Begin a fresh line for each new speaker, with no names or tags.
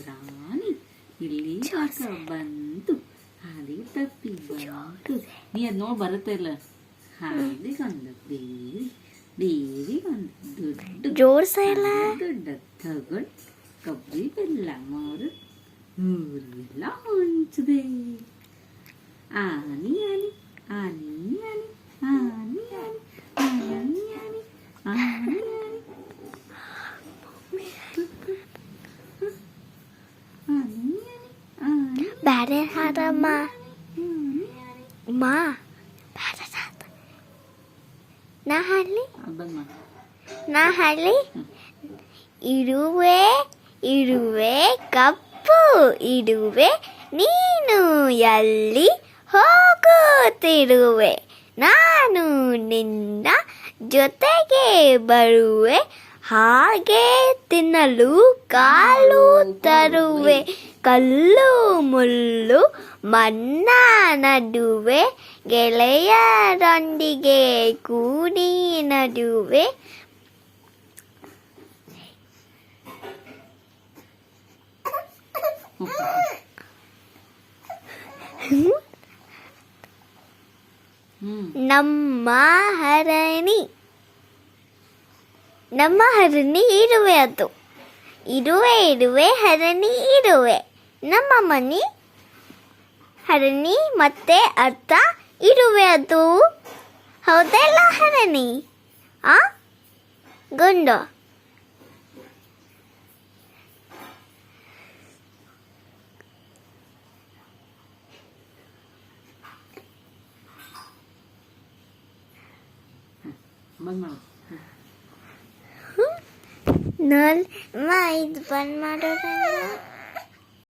ರಾಣಿ ಇಲ್ಲಿ ಕಾಕ ಬಂತು ಹಾದಿ ತಪ್ಪಿ ಬಂತು. ನೀ ಅದ್ ನೋಡಿ ಬರುತ್ತೆ ಇಲ್ಲ. ಹಾದಿಗೊಂದು ಬೇರಿ ಬೇರಿಗೊಂದು ದೊಡ್ಡ ದೊಡ್ಡ ತಗೊಂಡು ಕಬ್ಬಿ ಬೆಲ್ಲ ಮಾರು ಊರೆಲ್ಲ ಹೊಂಚಿದೆ. ಆನಿ ಆನಿ ಆನಿ ಆನಿ ಆನಿ ಆನಿ ಆನಿ ಆನಿ ಆನಿ ಆನಿ
ಬ್ಯಾರೆ ಹಾಡಮ್ಮ ಮಾ ಬ್ಯಾರೆ ಹಾಡ ನಾ ಹಾಡ್ಲಿ ಇರುವೆ ಇರುವೆ ಕಪ್ಪು ಇರುವೆ ನೀನು ಎಲ್ಲಿ ಹೋಗುತ್ತಿರುವೆ ನಾನು ನಿನ್ನ ಜೊತೆಗೆ ಬರುವೆ ಹಾಗೆ ತಿನ್ನಲು ಕಾಲು ತರುವೆ ಕಲ್ಲು ಮುಳ್ಳು ಮಣ್ಣ ನಡುವೆ ಗೆಳೆಯರೊಂದಿಗೆ ಕೂಡಿ ನಡುವೆ ನಮ್ಮ ಹರಣಿ ಇರುವೆ. ಅದು ಇರುವೆ ಇರುವೆ ಹರಣಿ ಇರುವೆ. ನಮ್ಮ ಮನೆ ಹರಣಿ ಮತ್ತೆ ಅರ್ಥ ಇರುವೆ. ಅದು ಹೌದಲ್ಲ ಹರಣಿ? ಗುಂಡು ಇದು ಬಂದ್ ಮಾಡೋಣ.